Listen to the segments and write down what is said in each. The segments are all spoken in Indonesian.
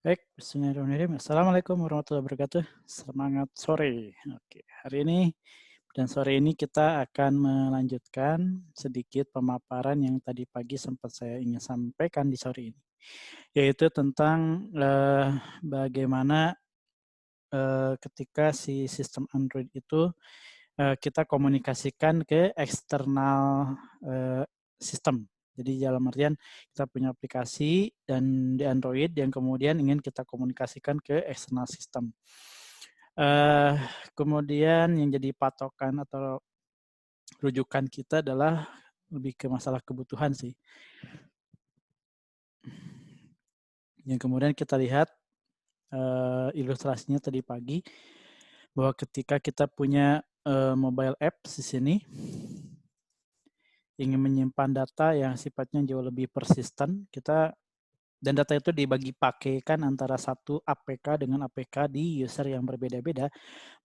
Baik, bismillahirrahmanirrahim. Assalamualaikum warahmatullahi wabarakatuh. Semangat sore. Oke, hari ini dan sore ini kita akan melanjutkan sedikit pemaparan yang tadi pagi sempat saya ingin sampaikan di sore ini, yaitu tentang bagaimana ketika si sistem Android itu kita komunikasikan ke eksternal sistem. Jadi dalam artian kita punya aplikasi dan di Android yang kemudian ingin kita komunikasikan ke eksternal sistem. Kemudian yang jadi patokan atau rujukan kita adalah lebih ke masalah kebutuhan sih. Yang kemudian kita lihat ilustrasinya tadi pagi bahwa ketika kita punya mobile apps di sini, ingin menyimpan data yang sifatnya jauh lebih persisten, dan data itu dibagi pakaikan antara satu APK dengan APK di user yang berbeda-beda,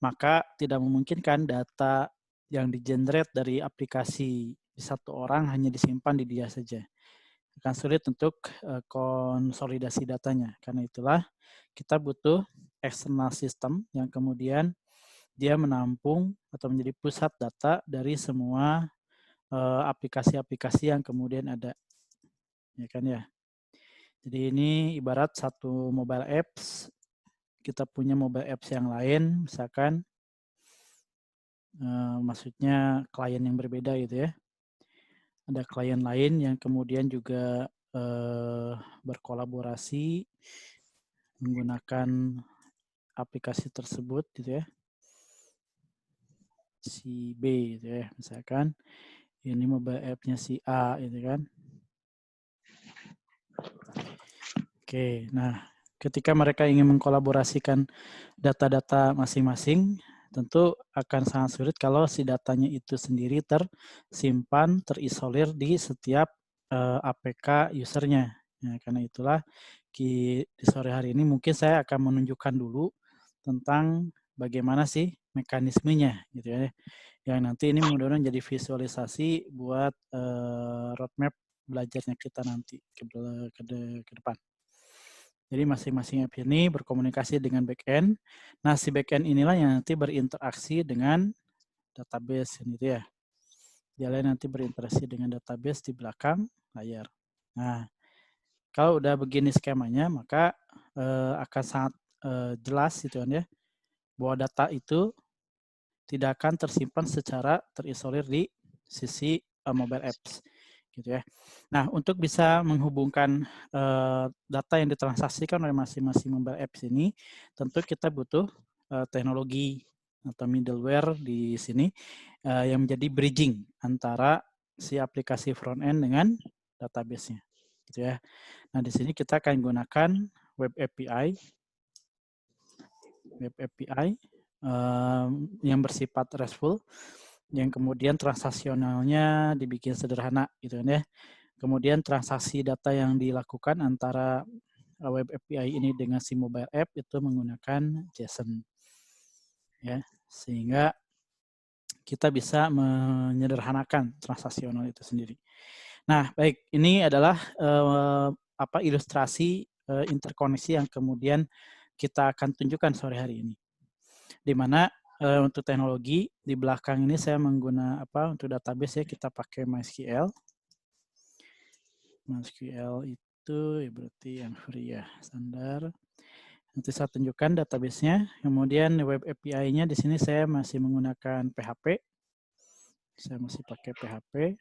maka tidak memungkinkan data yang di-generate dari aplikasi di satu orang hanya disimpan di dia saja. Akan sulit untuk konsolidasi datanya. Karena itulah kita butuh external system yang kemudian dia menampung atau menjadi pusat data dari semua aplikasi-aplikasi yang kemudian ada. Ya kan ya. Jadi ini ibarat satu mobile apps, kita punya mobile apps yang lain, misalkan maksudnya klien yang berbeda gitu ya. Ada klien lain yang kemudian juga berkolaborasi menggunakan aplikasi tersebut gitu ya. Si B gitu ya, misalkan ini mobile app-nya si A gitu kan. Oke, nah ketika mereka ingin mengkolaborasikan data-data masing-masing, tentu akan sangat sulit kalau si datanya itu sendiri tersimpan, terisolir di setiap APK usernya. Nah, karena itulah di sore hari ini mungkin saya akan menunjukkan dulu tentang bagaimana sih mekanismenya gitu ya. Yang nanti ini mudah-mudahan jadi visualisasi buat roadmap belajarnya kita nanti ke depan. Jadi masing-masing app ini berkomunikasi dengan backend. Nah, si backend inilah yang nanti berinteraksi dengan database gitu ya. Dia nanti berinteraksi dengan database di belakang layar. Nah, kalau udah begini skemanya, maka akan sangat jelas gitu kan ya, bahwa data itu tidak akan tersimpan secara terisolir di sisi mobile apps gitu ya. Nah, untuk bisa menghubungkan data yang ditransaksikan oleh masing-masing mobile apps ini, tentu kita butuh teknologi atau middleware di sini yang menjadi bridging antara si aplikasi front end dengan database-nya, gitu ya. Nah, di sini kita akan gunakan web API yang bersifat RESTful, yang kemudian transaksionalnya dibikin sederhana gitu ya. Kemudian transaksi data yang dilakukan antara web API ini dengan si mobile app itu menggunakan JSON. Ya, sehingga kita bisa menyederhanakan transaksional itu sendiri. Nah, baik, ini adalah ilustrasi interkoneksi yang kemudian kita akan tunjukkan sore hari ini. Di mana untuk teknologi di belakang ini saya menggunakan untuk database ya kita pakai MySQL. MySQL itu ya berarti yang free ya, standar. Nanti saya tunjukkan database-nya. Kemudian web API-nya di sini saya masih menggunakan PHP. Saya masih pakai PHP.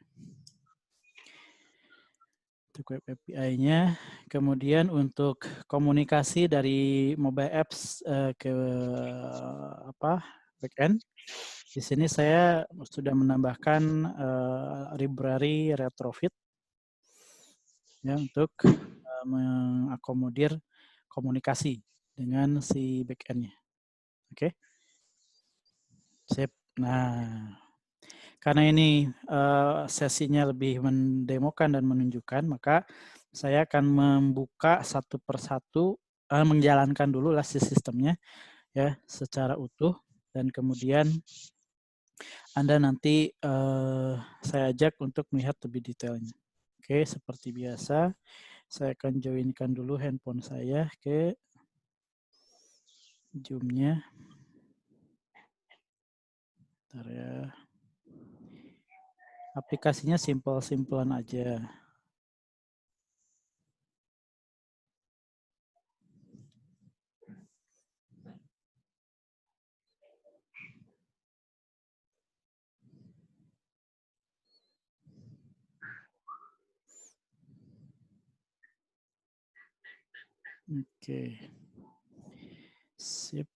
Untuk web API-nya. Kemudian untuk komunikasi dari mobile apps ke backend. Di sini saya sudah menambahkan library retrofit ya untuk mengakomodir komunikasi dengan si backend-nya. Oke. Sip. Nah, karena ini sesinya lebih mendemokan dan menunjukkan, maka saya akan membuka satu persatu, menjalankan dulu lah si sistemnya ya secara utuh, dan kemudian Anda nanti saya ajak untuk melihat lebih detailnya. Oke, seperti biasa Saya akan joinkan dulu handphone saya ke Zoom-nya. Bentar ya. Aplikasinya simple-simplean aja. Oke. Sip.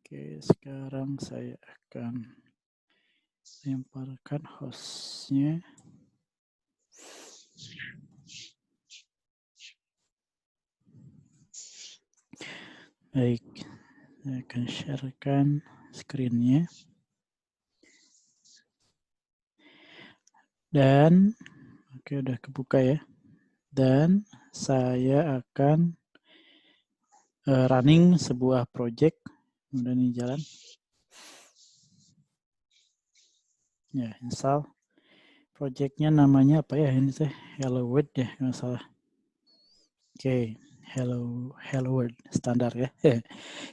Oke, sekarang saya akan lemparkan hostnya. Baik, saya akan sharekan screen-nya. Dan, oke udah kebuka ya. Dan saya akan running sebuah project. Kemudian ini jalan. Ya, install. Projectnya namanya apa ya? Ini teh Hello World ya, nggak salah. Oke, Hello World standar ya.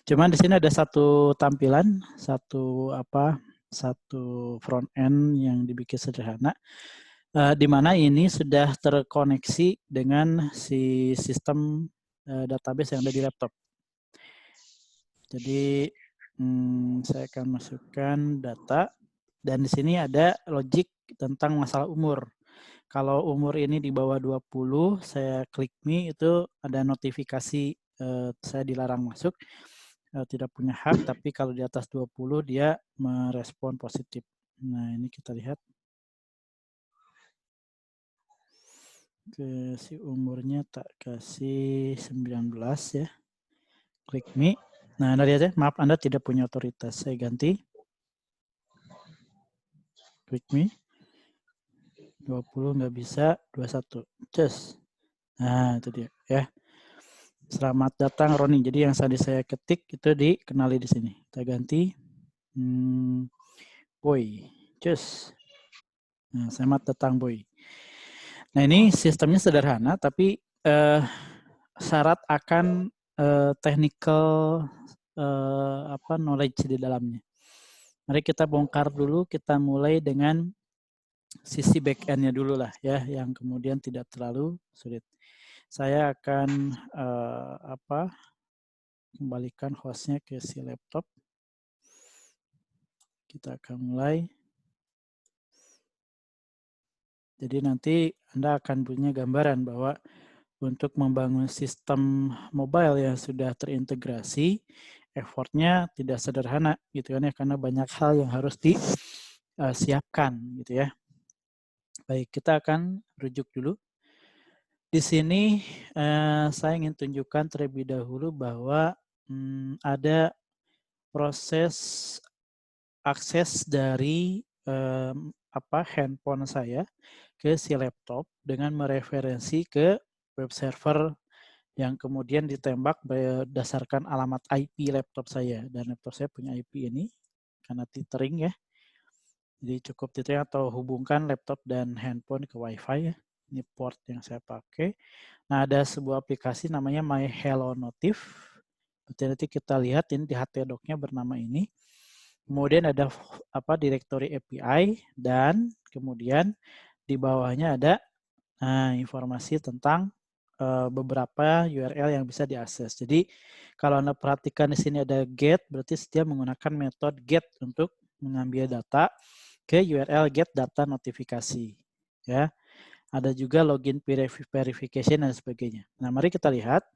Cuman di sini ada satu tampilan, satu front end yang dibikin sederhana, di mana ini sudah terkoneksi dengan si sistem database yang ada di laptop. Jadi saya akan masukkan data dan di sini ada logic tentang masalah umur. Kalau umur ini di bawah 20, saya klik me itu ada notifikasi saya dilarang masuk, tidak punya hak, tapi kalau di atas 20 dia merespon positif. Nah, ini kita lihat. Si umurnya tak kasih 19 ya. Klik me. Nah, Anda lihat ya, maaf Anda tidak punya otoritas. Saya ganti. Klik me. 20 nggak bisa, 21. Just. Nah, itu dia ya. Selamat datang Roni. Jadi yang tadi saya ketik itu dikenali di sini. Kita ganti. Boy. Just. Nah, selamat datang Boy. Nah, ini sistemnya sederhana, tapi syarat akan technical knowledge di dalamnya. Mari kita bongkar dulu, kita mulai dengan sisi back end-nya dulu lah ya, yang kemudian tidak terlalu sulit. Saya akan kembalikan hostnya ke si laptop. Kita akan mulai. Jadi nanti Anda akan punya gambaran bahwa untuk membangun sistem mobile yang sudah terintegrasi, effortnya tidak sederhana gitu kan ya, karena banyak hal yang harus disiapkan gitu ya. Baik, kita akan rujuk dulu. Di sini saya ingin tunjukkan terlebih dahulu bahwa ada proses akses dari handphone saya ke si laptop dengan mereferensi ke web server yang kemudian ditembak berdasarkan alamat IP laptop saya. Dan laptop saya punya IP ini karena tethering ya. Jadi cukup tethering atau hubungkan laptop dan handphone ke WiFi ya. Ini port yang saya pakai. Nah, ada sebuah aplikasi namanya My Hello Notif. Nanti kita lihat ini di htdoc-nya bernama ini. Kemudian ada directory API dan kemudian di bawahnya ada informasi tentang beberapa URL yang bisa diakses. Jadi kalau Anda perhatikan di sini ada get, berarti dia menggunakan metode get untuk mengambil data ke URL get data notifikasi. Ya, ada juga login verification dan sebagainya. Nah, mari kita lihat.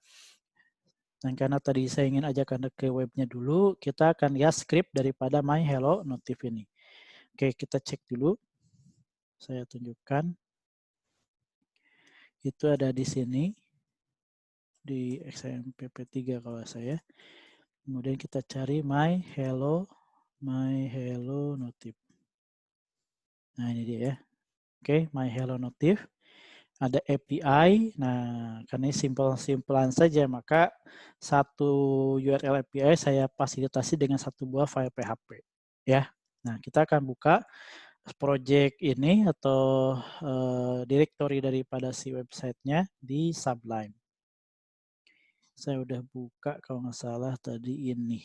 Dan karena tadi saya ingin ajak Anda ke webnya dulu, kita akan lihat script daripada My Hello Notif ini. Oke, kita cek dulu. Saya tunjukkan. Itu ada di sini. Di XMPP3 kalau saya. Kemudian kita cari My Hello Notif. Nah, ini dia ya. Oke, My Hello Notif. Ada API. Nah, karena ini simpelan saja, maka satu URL API saya fasilitasi dengan satu buah file PHP. Ya. Nah, kita akan buka project ini atau directory daripada si websitenya di Sublime. Saya udah buka kalau nggak salah tadi ini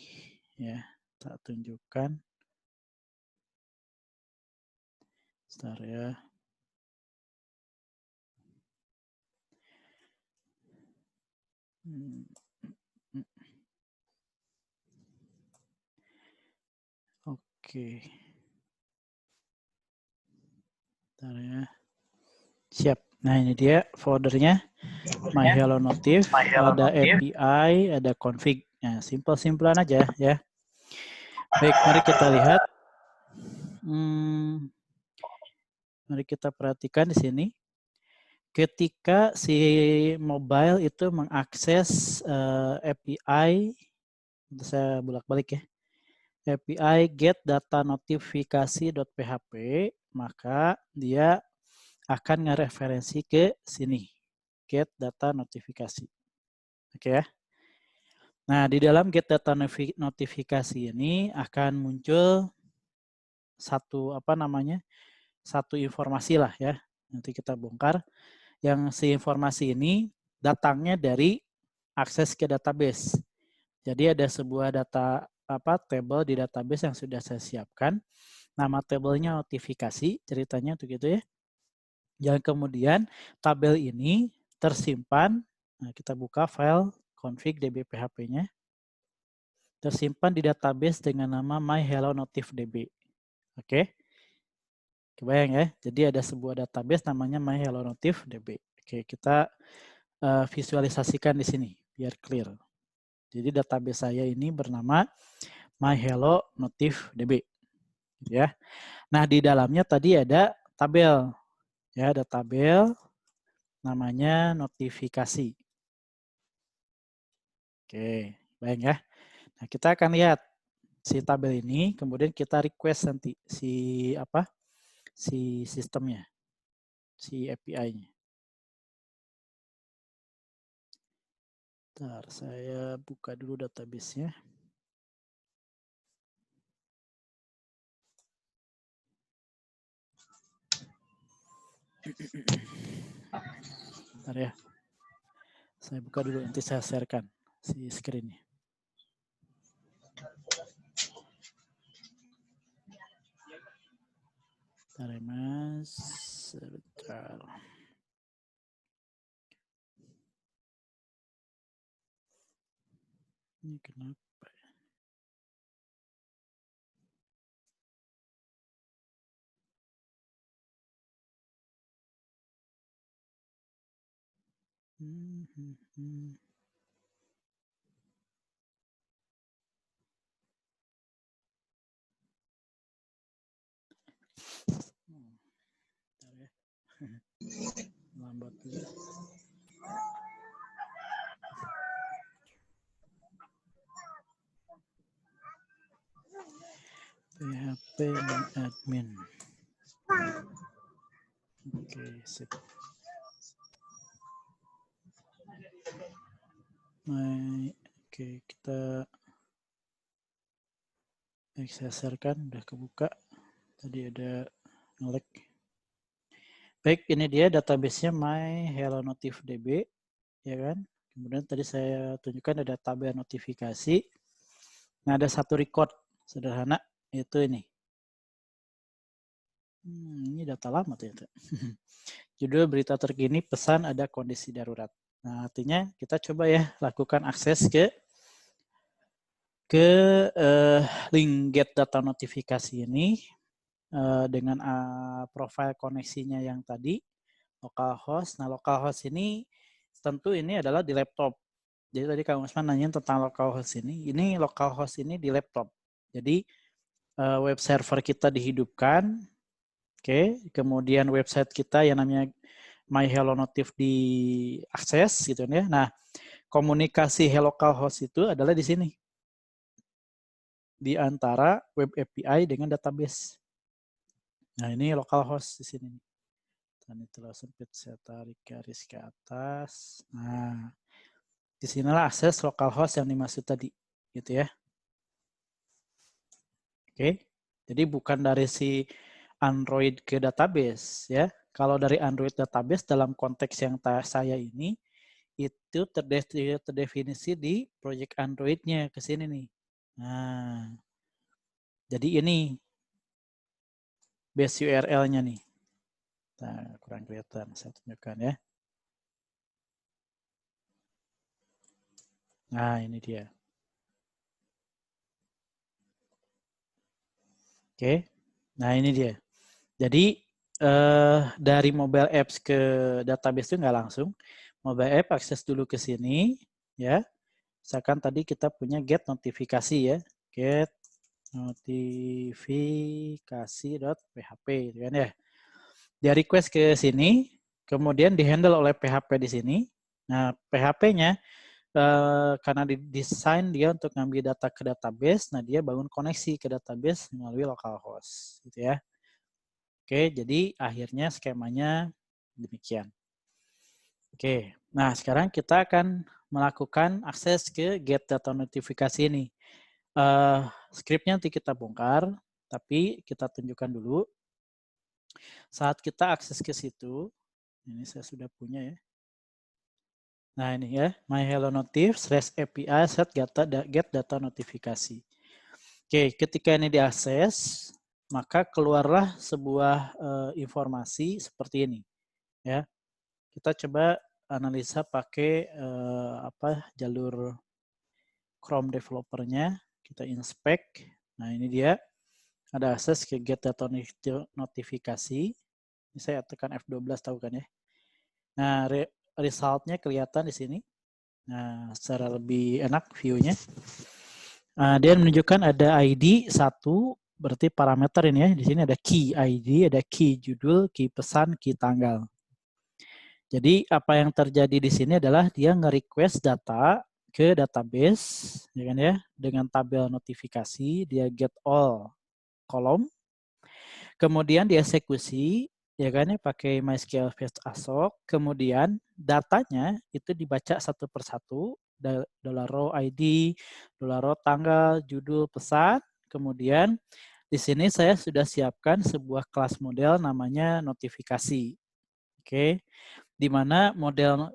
ya, tak tunjukkan. Sebentar ya. Oke. Bentar ya. Siap. Nah ini dia foldernya. My Hello Notif, ada API, ada config. Nah, simpel-simpelan aja ya. Baik, mari kita lihat. Mari kita perhatikan di sini. Ketika si mobile itu mengakses API, saya bolak-balik ya, API get data notifikasi.php, maka dia akan ngereferensi ke sini, get data notifikasi. Oke ya. Nah, di dalam get data notifikasi ini akan muncul satu satu informasi lah ya. Nanti kita bongkar. Yang si informasi ini datangnya dari akses ke database. Jadi ada sebuah table di database yang sudah saya siapkan. Nama tabelnya notifikasi, ceritanya tuh gitu ya. Yang kemudian tabel ini tersimpan, nah kita buka file config db.php-nya, tersimpan di database dengan nama myhellonotifdb. Oke. Kebayang ya? Jadi ada sebuah database namanya myhellonotifdb. Oke, kita visualisasikan di sini biar clear. Jadi database saya ini bernama myhellonotifdb. Ya. Nah, di dalamnya tadi ada tabel. Ya, ada tabel namanya notifikasi. Oke, bayang ya. Nah, kita akan lihat si tabel ini, kemudian kita request nanti si sistemnya, si API-nya. Bentar, saya buka dulu database-nya. Bentar ya. Saya buka dulu, nanti saya share-kan si screen-nya. Bentar ya, Mas. Sebentar. Ini kenapa ya? Bentar ya. Lambat dulu. PHP admin. Oke, sip. Oke, kita saya share-kan, udah kebuka. Tadi ada nge-lag. Baik, ini dia database-nya myhellonotifdb, ya kan? Kemudian tadi saya tunjukkan ada tabel notifikasi. Nah, ada satu record sederhana, yaitu ini. Ini data lama ternyata. Judul berita terkini, pesan ada kondisi darurat. Nah, artinya kita coba ya lakukan akses ke link get data notifikasi ini dengan profile koneksinya yang tadi localhost. Nah, localhost ini tentu ini adalah di laptop. Jadi tadi Kang Usman nanyain tentang localhost ini. Ini localhost ini di laptop. Jadi web server kita dihidupkan. Oke, kemudian website kita yang namanya myhellonotif diakses gitu ya. Nah, komunikasi localhost itu adalah di sini. Di antara web API dengan database. Nah, ini localhost di sini. Dan itulah sempit, saya tarik garis ke atas. Nah, disinilah akses localhost yang dimaksud tadi, gitu ya. Oke, jadi bukan dari si Android ke database ya. Kalau dari Android database dalam konteks yang saya ini itu terdefinisi di project Android-nya ke sini nih. Nah, jadi ini base URL-nya nih. Nah, kurang kelihatan, saya tunjukkan ya. Nah, ini dia. Oke, nah ini dia. Jadi dari mobile apps ke database itu nggak langsung. Mobile app akses dulu ke sini, ya. Misalkan tadi kita punya get notifikasi ya, get notifikasi.php, gitu kan ya. Dia request ke sini, kemudian dihandle oleh PHP di sini. Nah, PHP-nya karena didesain dia untuk ngambil data ke database, nah dia bangun koneksi ke database melalui localhost, gitu ya. Oke, jadi akhirnya skemanya demikian. Oke, nah sekarang kita akan melakukan akses ke get data notifikasi ini. Scriptnya nanti kita bongkar, tapi kita tunjukkan dulu. Saat kita akses ke situ, ini saya sudah punya ya. Nah ini ya, my hello notif /API set get data notifikasi. Oke, ketika ini diakses, maka keluarlah sebuah informasi seperti ini. Ya, kita coba analisa pakai jalur Chrome developer-nya. Kita inspect. Nah ini dia, ada akses ke get data notifikasi. Ini saya tekan F12 tahu kan ya. Nah result-nya kelihatan di sini. Nah, secara lebih enak view-nya. Dia menunjukkan ada ID 1, berarti parameter ini ya. Di sini ada key ID, ada key judul, key pesan, key tanggal. Jadi apa yang terjadi di sini adalah dia nge-request data ke database, ya kan ya, dengan tabel notifikasi, dia get all kolom. Kemudian dieksekusi, ya kan ya, pakai MySQL Fast ASOC. Kemudian datanya itu dibaca satu persatu, $row ID, $row tanggal, judul, pesan. Kemudian di sini saya sudah siapkan sebuah kelas model namanya notifikasi. Oke, di mana model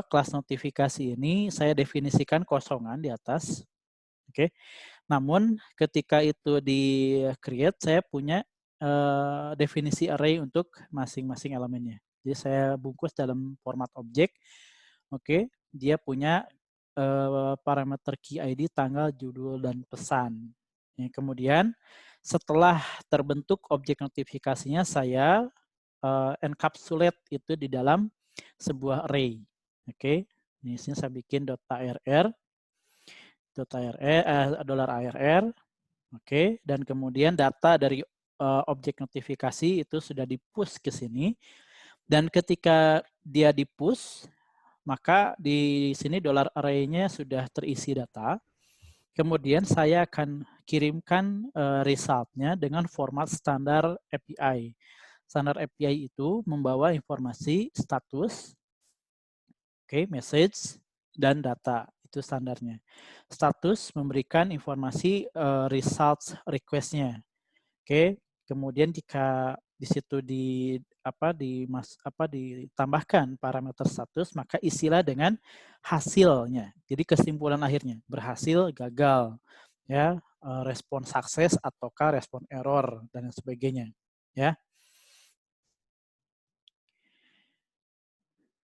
kelas notifikasi ini saya definisikan kosongan di atas. Oke. Namun ketika itu di create saya punya definisi array untuk masing-masing elemennya. Jadi saya bungkus dalam format objek. Oke, dia punya parameter key ID, tanggal, judul, dan pesan. Ya, kemudian setelah terbentuk objek notifikasinya, saya encapsulate itu di dalam sebuah array. Oke, di sini saya bikin .arr, $arr. Oke, dan kemudian data dari objek notifikasi itu sudah di-push ke sini. Dan ketika dia di-push, maka di sini $array-nya sudah terisi data. Kemudian saya akan kirimkan result-nya dengan format standar API. Standar API itu membawa informasi status, message, dan data. Itu standarnya. Status memberikan informasi results request-nya. Kemudian jika di situ ditambahkan parameter status, maka isilah dengan hasilnya. Jadi kesimpulan akhirnya berhasil, gagal, ya, respon sukses ataukah respon error dan sebagainya, ya.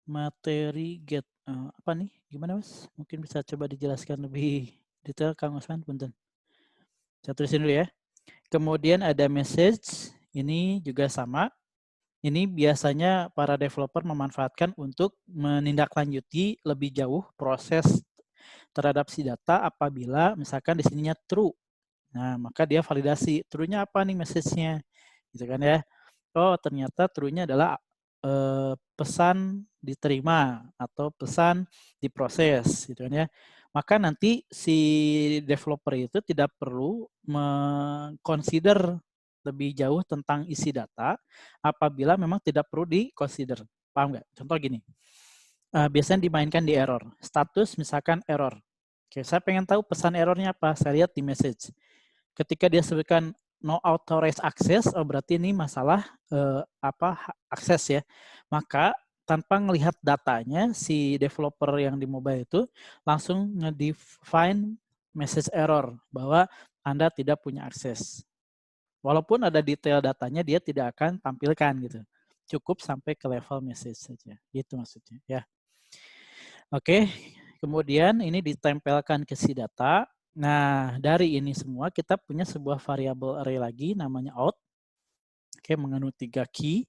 Materi get apa nih? Gimana Mas? Mungkin bisa coba dijelaskan lebih detail Kang Usman, punten. Saya tulisin dulu ya. Kemudian ada message, ini juga sama. Ini biasanya para developer memanfaatkan untuk menindaklanjuti lebih jauh proses terhadap si data apabila misalkan di sininya true. Nah, maka dia validasi. True-nya apa nih message-nya? Gitu kan ya. Oh, ternyata true-nya adalah pesan diterima atau pesan diproses gitu kan ya. Maka nanti si developer itu tidak perlu mengconsider lebih jauh tentang isi data apabila memang tidak perlu di-consider. Paham nggak? Contoh gini, biasanya dimainkan di error. Status misalkan error. Oke, saya pengen tahu pesan errornya apa, saya lihat di message. Ketika dia sebutkan no authorized access, oh berarti ini masalah akses ya. Maka tanpa melihat datanya, si developer yang di mobile itu langsung nge-define message error bahwa Anda tidak punya akses. Walaupun ada detail datanya, dia tidak akan tampilkan gitu. Cukup sampai ke level message saja. Gitu maksudnya ya. Oke, kemudian ini ditempelkan ke si data. Nah, dari ini semua kita punya sebuah variabel array lagi namanya out. Oke, mengandung 3 key.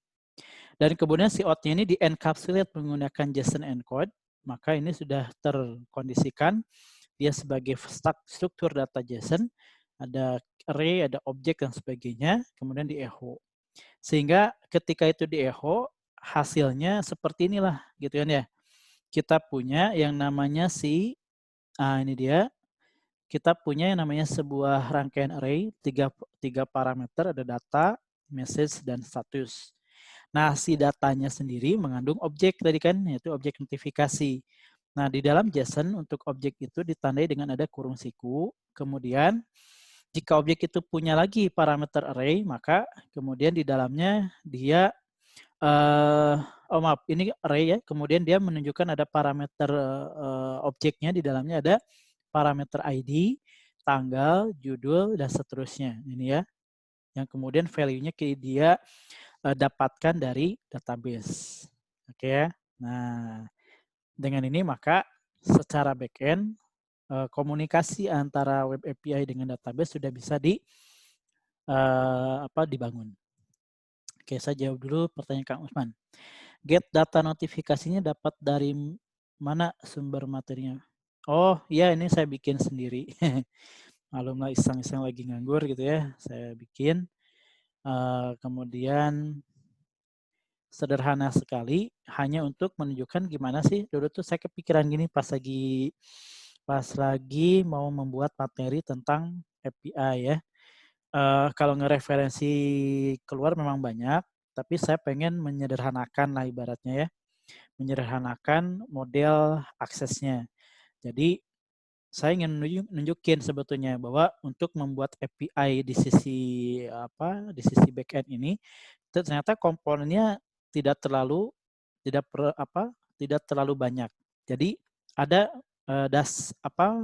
Dan kemudian si out-nya ini di-encapsulate menggunakan JSON encode. Maka ini sudah terkondisikan dia sebagai struktur data JSON, ada array, ada objek dan sebagainya, kemudian di echo. Sehingga ketika itu di echo, hasilnya seperti inilah gitu kan ya. Kita punya yang namanya ini dia, kita punya yang namanya sebuah rangkaian array, tiga parameter, ada data, message, dan status. Nah, si datanya sendiri mengandung objek tadi kan, yaitu objek notifikasi. Nah, di dalam JSON untuk objek itu ditandai dengan ada kurung siku. Kemudian, jika objek itu punya lagi parameter array, maka kemudian di dalamnya dia, maaf, ini array ya. Kemudian dia menunjukkan ada parameter objeknya, di dalamnya ada parameter ID, tanggal, judul, dan seterusnya. Ini ya, yang kemudian value-nya dia dapatkan dari database. Oke ya. Nah, dengan ini maka secara backend komunikasi antara web API dengan database sudah bisa dibangun. Oke, saya jawab dulu pertanyaan Kang Usman. Get data notifikasinya dapat dari mana sumber materinya? Oh, iya ini saya bikin sendiri. Malumlah iseng-iseng lagi nganggur gitu ya. Saya bikin. Kemudian sederhana sekali, hanya untuk menunjukkan gimana sih dulu tuh saya kepikiran gini pas lagi mau membuat materi tentang API ya. Kalau ngereferensi keluar memang banyak, tapi saya pengen menyederhanakan lah ibaratnya ya, menyederhanakan model aksesnya. Jadi saya ingin nunjukin sebetulnya bahwa untuk membuat API di sisi backend ini ternyata komponennya tidak terlalu banyak. Jadi ada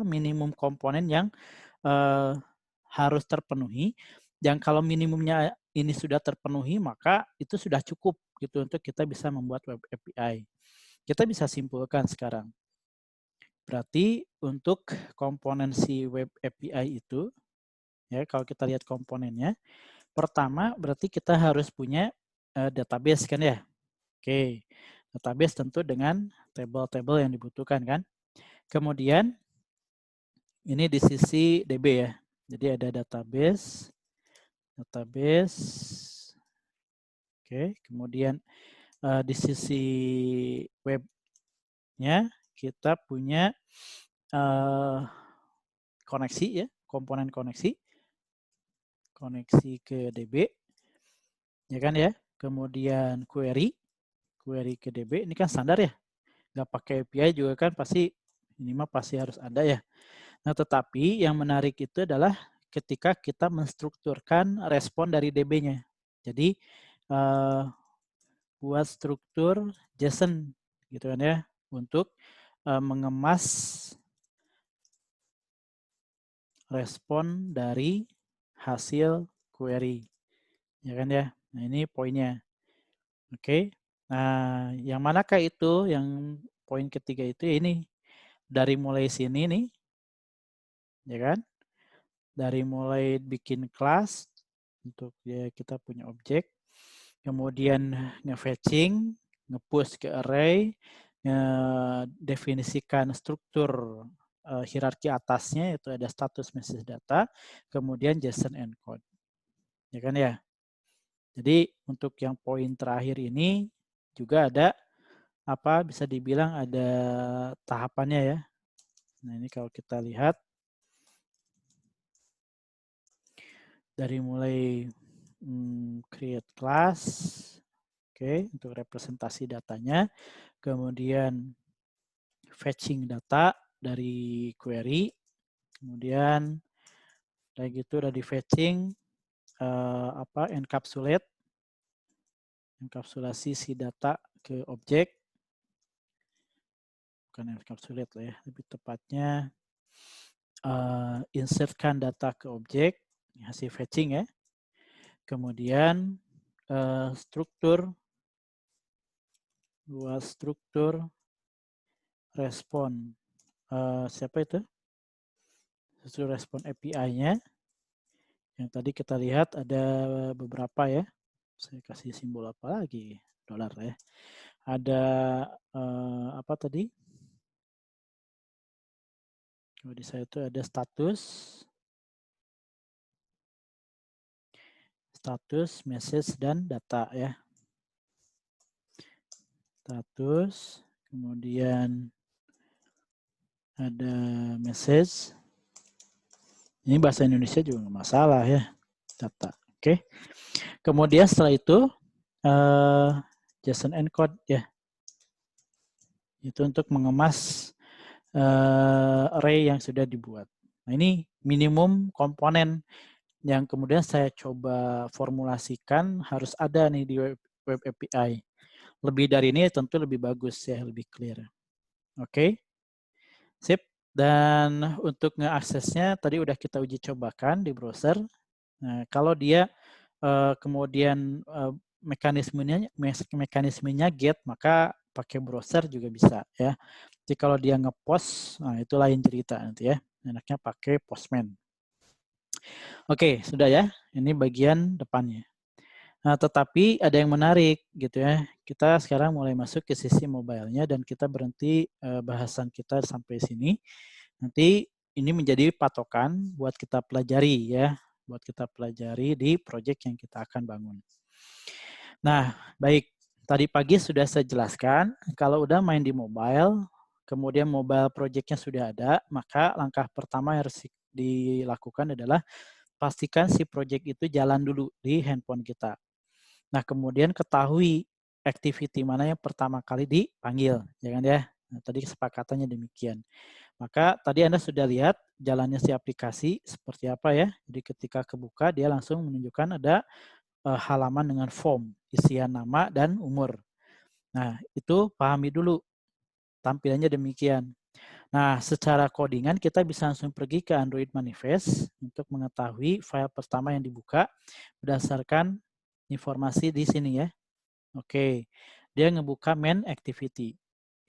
minimum komponen yang harus terpenuhi. Yang kalau minimumnya ini sudah terpenuhi, maka itu sudah cukup gitu untuk kita bisa membuat web API. Kita bisa simpulkan sekarang. Berarti untuk komponen si web API itu, ya kalau kita lihat komponennya, pertama berarti kita harus punya database kan ya. Oke, database tentu dengan table-table yang dibutuhkan kan. Kemudian ini di sisi DB ya. Jadi ada database. Oke, kemudian di sisi webnya kita punya koneksi ya, komponen koneksi ke DB, ya kan ya. Kemudian query ke DB, ini kan standar ya. Nggak pakai API juga kan pasti harus ada ya. Nah, tetapi yang menarik itu adalah ketika kita menstrukturkan respon dari DB-nya. Jadi buat struktur JSON gitu kan ya untuk mengemas respon dari hasil query. Ya kan ya. Nah, ini poinnya. Oke. Nah, yang manakah itu? Yang poin ketiga itu ya ini. Dari mulai sini nih. Ya kan? Dari mulai bikin kelas untuk ya kita punya objek. Kemudian nge-fetching, nge-push ke array, definisikan struktur hierarki atasnya, yaitu ada status message data, kemudian JSON encode. Ya kan ya? Jadi untuk yang poin terakhir ini juga ada bisa dibilang ada tahapannya ya. Nah, ini kalau kita lihat dari mulai create class, oke, untuk representasi datanya, kemudian fetching data dari query, kemudian kayak gitu udah di fetching, enkapsulasi si data ke objek, bukan encapsulate lah ya, lebih tepatnya insertkan data ke objek, hasil fetching ya. Kemudian struktur respon. Siapa itu? Struktur respon API-nya. Yang tadi kita lihat ada beberapa ya. Saya kasih simbol apa lagi? Dolar ya. Ada apa tadi? Kalau di saya itu ada status, message, dan data ya. Status, kemudian ada message. Ini bahasa Indonesia juga nggak masalah ya, data. Oke. Kemudian setelah itu JSON encode ya. Itu untuk mengemas array yang sudah dibuat. Nah, ini minimum komponen yang kemudian saya coba formulasikan harus ada nih di web API. Lebih dari ini tentu lebih bagus ya, lebih clear. Oke. Sip. Dan untuk ngeaksesnya tadi udah kita uji cobakan di browser. Nah, kalau dia kemudian mekanismenya get, maka pakai browser juga bisa ya. Jadi kalau dia ngepost, nah itu lain cerita nanti ya. Enaknya pakai Postman. Oke, sudah ya. Ini bagian depannya. Nah, tetapi ada yang menarik gitu ya. Kita sekarang mulai masuk ke sisi mobile-nya dan kita berhenti bahasan kita sampai sini. Nanti ini menjadi patokan buat kita pelajari ya, buat kita pelajari di proyek yang kita akan bangun. Nah, baik. Tadi pagi sudah saya jelaskan, kalau udah main di mobile, kemudian mobile project-nya sudah ada, maka langkah pertama yang harus dilakukan adalah pastikan si project itu jalan dulu di handphone kita. Nah, kemudian ketahui activity mana yang pertama kali dipanggil, ya kan ya? Nah, tadi kesepakatannya demikian. Maka tadi Anda sudah lihat jalannya si aplikasi seperti apa ya. Jadi ketika kebuka dia langsung menunjukkan ada halaman dengan form, isian nama dan umur. Nah, itu pahami dulu tampilannya demikian. Nah, secara codingan kita bisa langsung pergi ke Android Manifest untuk mengetahui file pertama yang dibuka berdasarkan informasi di sini ya. Oke, dia ngebuka main activity.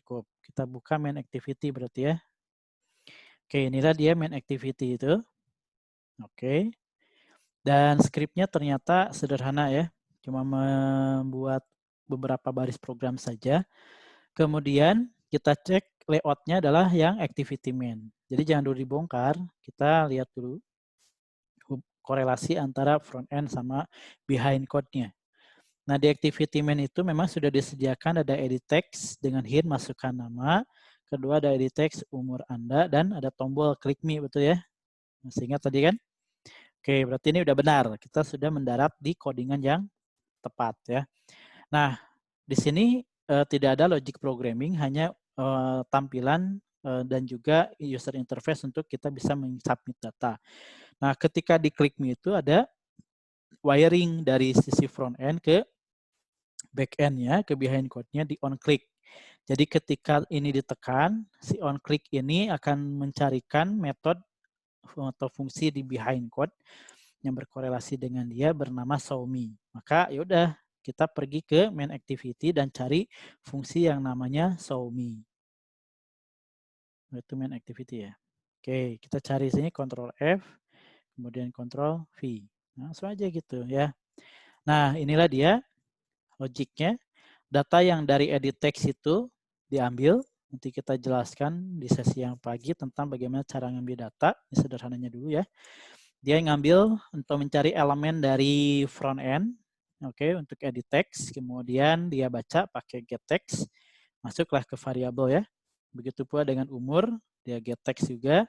Cukup, kita buka main activity berarti ya. Oke, inilah dia main activity itu. Oke, dan skripnya ternyata sederhana ya. Cuma membuat beberapa baris program saja. Kemudian kita cek layoutnya adalah yang activity main. Jadi jangan dulu dibongkar, kita lihat dulu korelasi antara front end sama behind code-nya. Nah, di activity main itu memang sudah disediakan ada edit text dengan hint masukkan nama, kedua ada edit text umur Anda, dan ada tombol click me, betul ya? Masih ingat tadi kan? Oke, berarti ini udah benar. Kita sudah mendarat di codingan yang tepat ya. Nah, di sini tidak ada logic programming, hanya tampilan dan juga user interface untuk kita bisa mensubmit data. Nah, ketika di click me itu ada wiring dari sisi front end ke back end-nya, ke behind code-nya di on click. Jadi ketika ini ditekan, si on click ini akan mencarikan metode atau fungsi di behind code yang berkorelasi dengan dia bernama show-me. Maka yaudah kita pergi ke main activity dan cari fungsi yang namanya show-me. Itu main activity ya. Oke, kita cari sini Ctrl F, kemudian Ctrl V. Langsung aja gitu ya. Nah, inilah dia logiknya. Data yang dari edit text itu diambil. Nanti kita jelaskan di sesi yang pagi tentang bagaimana cara ngambil data. Ini sederhananya dulu ya. Dia ngambil untuk mencari elemen dari front end. Oke, untuk edit text. Kemudian dia baca pakai get text. Masuklah ke variabel ya. Begitu pula dengan umur. Dia get text juga.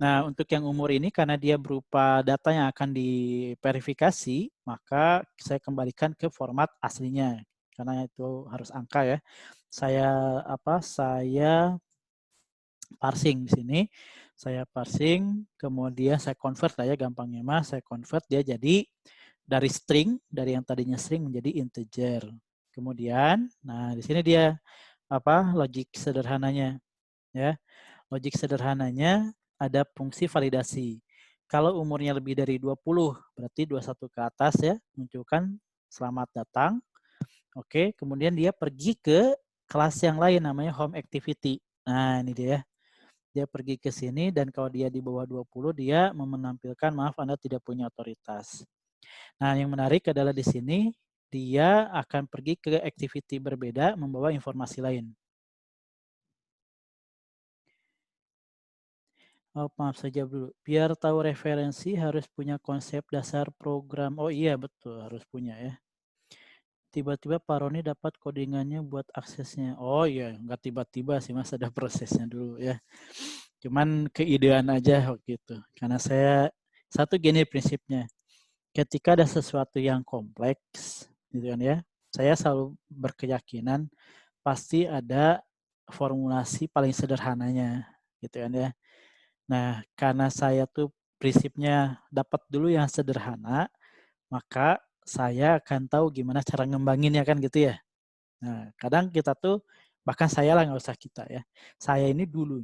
Nah, untuk yang umur ini karena dia berupa data yang akan diverifikasi, maka saya kembalikan ke format aslinya karena itu harus angka ya. Saya parsing di sini. Saya parsing, kemudian saya convert lah ya gampangnya mas, saya convert dia jadi dari string, dari yang tadinya string menjadi integer. Kemudian, nah di sini dia logik sederhananya, ya. Logik sederhananya ada fungsi validasi. Kalau umurnya lebih dari 20, berarti 21 ke atas ya, munculkan selamat datang. Oke, kemudian dia pergi ke kelas yang lain namanya home activity. Nah, ini dia. Dia pergi ke sini dan kalau dia di bawah 20 dia menampilkan maaf Anda tidak punya otoritas. Nah, yang menarik adalah di sini dia akan pergi ke activity berbeda membawa informasi lain. Oh, maaf saja dulu. Biar tahu referensi harus punya konsep dasar program. Oh iya betul harus punya ya. Tiba-tiba Pak Roni dapat codingannya buat aksesnya. Oh iya, nggak tiba-tiba sih Mas, ada prosesnya dulu ya. Cuman keidean aja waktu itu. Karena saya satu gini prinsipnya. Ketika ada sesuatu yang kompleks, gitu kan ya, saya selalu berkeyakinan pasti ada formulasi paling sederhananya, gitu kan ya. Nah, karena saya tuh prinsipnya dapat dulu yang sederhana, maka saya akan tahu gimana cara ngembanginnya kan gitu ya. Nah, kadang kita tuh bahkan saya lah nggak usah kita ya. Saya ini dulu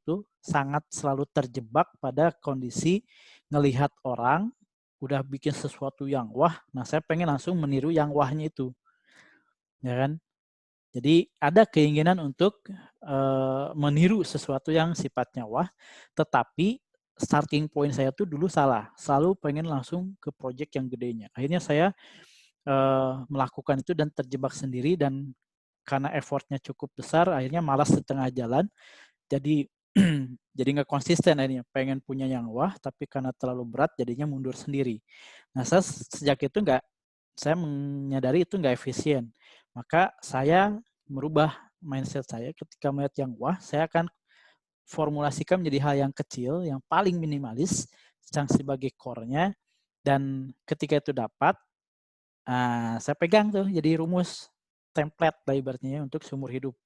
tuh sangat selalu terjebak pada kondisi ngelihat orang udah bikin sesuatu yang wah, nah saya pengen langsung meniru yang wahnya itu, ya kan? Jadi ada keinginan untuk meniru sesuatu yang sifatnya wah, tetapi starting point saya tuh dulu salah, selalu pengen langsung ke project yang gedenya. Akhirnya saya melakukan itu dan terjebak sendiri dan karena effortnya cukup besar, akhirnya malas di tengah jalan. Jadi jadi nggak konsisten akhirnya. Pengen punya yang wah, tapi karena terlalu berat, jadinya mundur sendiri. Nah, saya sejak itu saya menyadari itu nggak efisien. Maka saya merubah mindset saya ketika melihat yang wah, saya akan formulasikan menjadi hal yang kecil, yang paling minimalis, yang sebagai core-nya, dan ketika itu dapat, saya pegang tuh jadi rumus template lah ibaratnya untuk seumur hidup.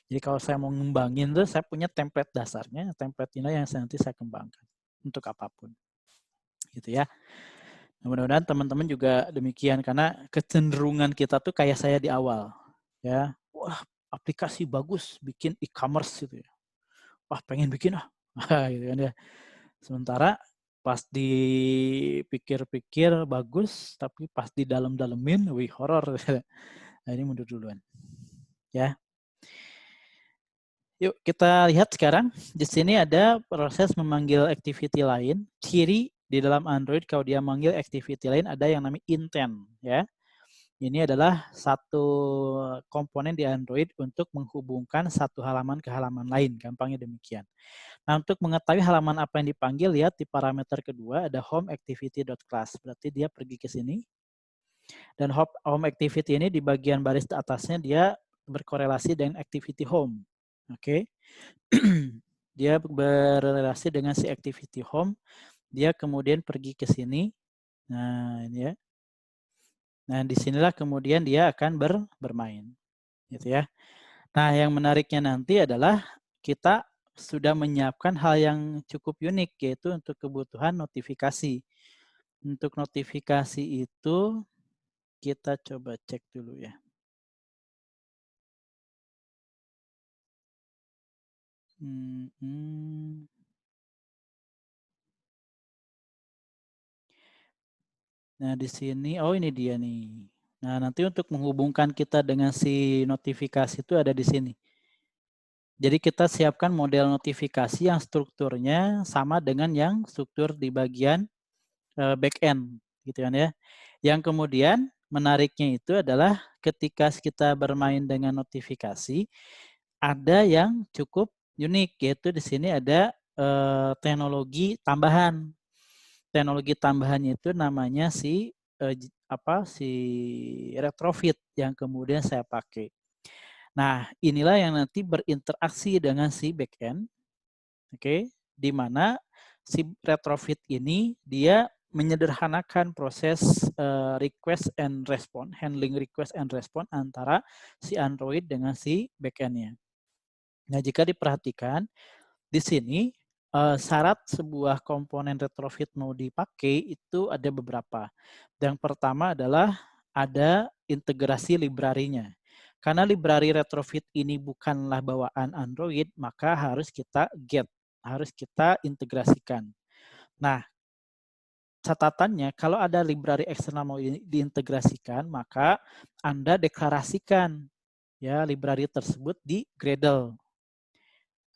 Jadi kalau saya mau ngembangin tuh saya punya template dasarnya, template ini yang nanti saya kembangkan untuk apapun. Gitu ya. Mudah-mudahan teman-teman juga demikian karena kecenderungan kita tuh kayak saya di awal ya. Wah, aplikasi bagus bikin e-commerce gitu ya. Wah, pengen bikin gitu kan ya. Sementara pas dipikir-pikir bagus, tapi pas di dalam-dalemin, wih horor. Nah, ini mundur duluan. Ya. Yuk kita lihat sekarang. Di sini ada proses memanggil activity lain. Ciri di dalam Android kalau dia manggil activity lain ada yang namanya intent. Ya. Ini adalah satu komponen di Android untuk menghubungkan satu halaman ke halaman lain. Gampangnya demikian. Nah, untuk mengetahui halaman apa yang dipanggil, lihat di parameter kedua ada home activity.class. Berarti dia pergi ke sini. Dan home activity ini di bagian baris atasnya dia berkorelasi dengan activity home. Oke. Dia berrelasi dengan si activity home. Dia kemudian pergi ke sini. Nah, ini ya. Nah, disinilah kemudian dia akan bermain. Gitu ya. Nah, yang menariknya nanti adalah kita sudah menyiapkan hal yang cukup unik, yaitu untuk kebutuhan notifikasi. Untuk notifikasi itu kita coba cek dulu ya. Nah, di sini, oh ini dia nih. Nah, nanti untuk menghubungkan kita dengan si notifikasi itu ada di sini. Jadi kita siapkan model notifikasi yang strukturnya sama dengan yang struktur di bagian back-end, gitu kan ya. Yang kemudian menariknya itu adalah ketika kita bermain dengan notifikasi, ada yang cukup unik, yaitu di sini ada teknologi tambahan. Teknologi tambahannya itu namanya si si retrofit yang kemudian saya pakai. Nah, inilah yang nanti berinteraksi dengan si backend, oke, di mana si retrofit ini dia menyederhanakan proses request and response, handling request and response antara si Android dengan si backend-nya. Nah, jika diperhatikan di sini Syarat sebuah komponen retrofit mau dipakai itu ada beberapa. Yang pertama adalah ada integrasi library-nya. Karena library retrofit ini bukanlah bawaan Android, maka harus kita get, harus kita integrasikan. Nah, catatannya kalau ada library eksternal mau diintegrasikan, maka Anda deklarasikan ya library tersebut di Gradle.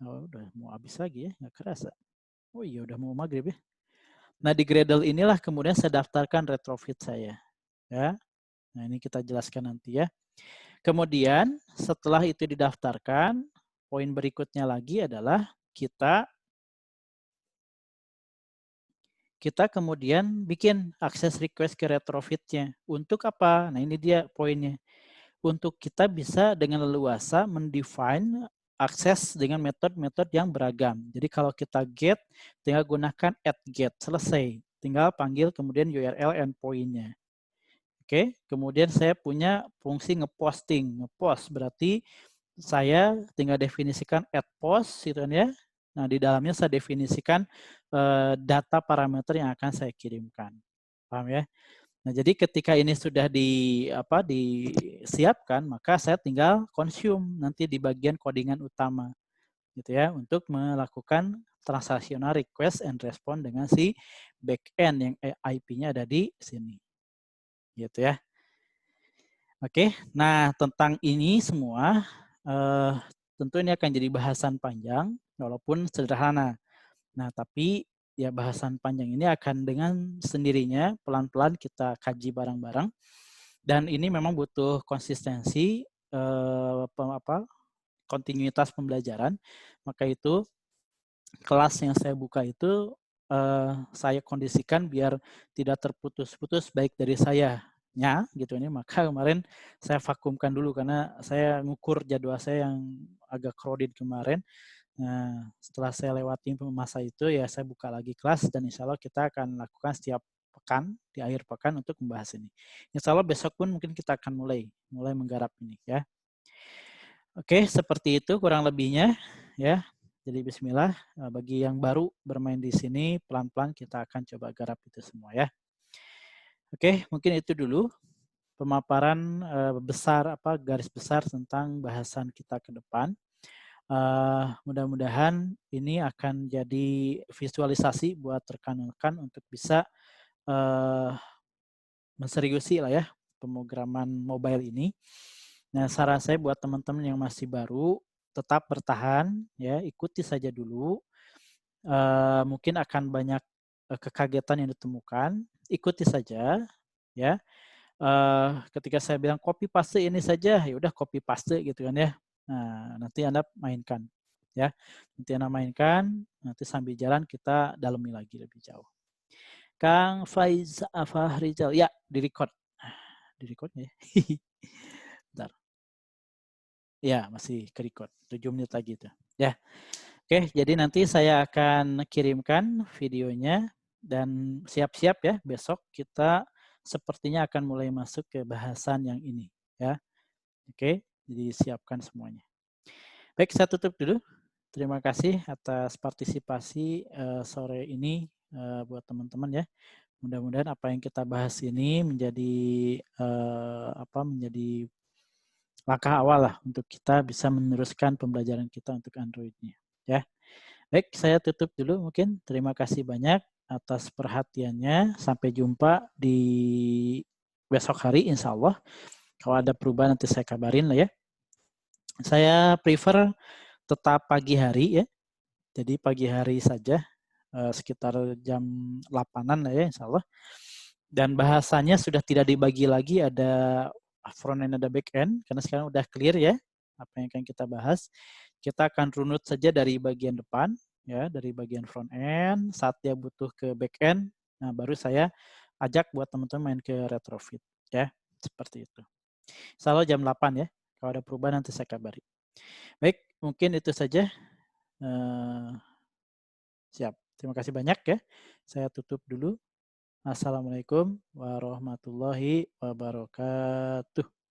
Oh, udah mau habis lagi ya, nggak kerasa. Oh iya, udah mau maghrib ya. Nah, di Gradle inilah kemudian saya daftarkan retrofit saya. Ya. Nah, ini kita jelaskan nanti ya. Kemudian setelah itu didaftarkan, poin berikutnya lagi adalah kita kemudian bikin akses request ke retrofitnya. Untuk apa? Nah, ini dia poinnya. Untuk kita bisa dengan leluasa mendefine akses dengan metode-metode yang beragam. Jadi kalau kita get, tinggal gunakan @get, selesai. Tinggal panggil kemudian URL endpoint-nya. Oke, kemudian saya punya fungsi ngeposting. Ngepost berarti saya tinggal definisikan @post gitu kan ya. Nah, di dalamnya saya definisikan data parameter yang akan saya kirimkan. Paham ya? Nah, jadi ketika ini sudah disiapkan, maka saya tinggal consume nanti di bagian codingan utama gitu ya untuk melakukan transaksional request and response dengan si backend yang IP-nya ada di sini. Gitu ya. Oke, nah tentang ini semua tentu ini akan jadi bahasan panjang walaupun sederhana. Nah, tapi ya bahasan panjang ini akan dengan sendirinya pelan-pelan kita kaji bareng-bareng dan ini memang butuh konsistensi kontinuitas pembelajaran. Maka itu kelas yang saya buka itu saya kondisikan biar tidak terputus-putus baik dari saya gitu ini, maka kemarin saya vakumkan dulu karena saya ngukur jadwal saya yang agak crowded kemarin. Nah, setelah saya lewati masa itu ya saya buka lagi kelas dan insya Allah kita akan lakukan setiap pekan di akhir pekan untuk membahas ini. Insya Allah besok pun mungkin kita akan mulai menggarap ini ya. Oke, seperti itu kurang lebihnya ya. Jadi bismillah, bagi yang baru bermain di sini pelan-pelan kita akan coba garap itu semua ya. Oke, mungkin itu dulu pemaparan garis besar tentang bahasan kita ke depan. Mudah-mudahan ini akan jadi visualisasi buat rekan-rekan untuk bisa menseriusi lah ya pemrograman mobile ini. Nah, saran saya buat teman-teman yang masih baru tetap bertahan ya, ikuti saja dulu. Mungkin akan banyak kekagetan yang ditemukan, ikuti saja ya. Ketika saya bilang copy paste ini saja, ya udah copy paste gitu kan ya. Nah, nanti Anda mainkan ya. Nanti Anda mainkan, nanti sambil jalan kita dalami lagi lebih jauh. Kang Faiz Afahrizal, ya di-record. Di-record ya. Bentar. Ya, masih ke-record. 7 menit lagi tuh. Ya. Oke, jadi nanti saya akan kirimkan videonya dan siap-siap ya besok kita sepertinya akan mulai masuk ke bahasan yang ini ya. Oke, jadi siapkan semuanya. Baik, saya tutup dulu. Terima kasih atas partisipasi sore ini buat teman-teman ya. Mudah-mudahan apa yang kita bahas ini menjadi menjadi langkah awal lah untuk kita bisa meneruskan pembelajaran kita untuk Android-nya ya. Baik, saya tutup dulu mungkin. Terima kasih banyak atas perhatiannya. Sampai jumpa di besok hari insya Allah. Kalau ada perubahan nanti saya kabarin lah ya. Saya prefer tetap pagi hari ya. Jadi pagi hari saja sekitar jam 8-an lah ya insya Allah. Dan bahasanya sudah tidak dibagi lagi ada front end ada back end karena sekarang udah clear ya apa yang akan kita bahas. Kita akan runut saja dari bagian depan ya, dari bagian front end. Saat dia butuh ke back end, nah baru saya ajak buat teman-teman main ke retrofit ya, seperti itu. Insya Allah jam 8 ya. Kalau ada perubahan nanti saya kabari. Baik, mungkin itu saja. Siap. Terima kasih banyak ya. Saya tutup dulu. Assalamualaikum warahmatullahi wabarakatuh.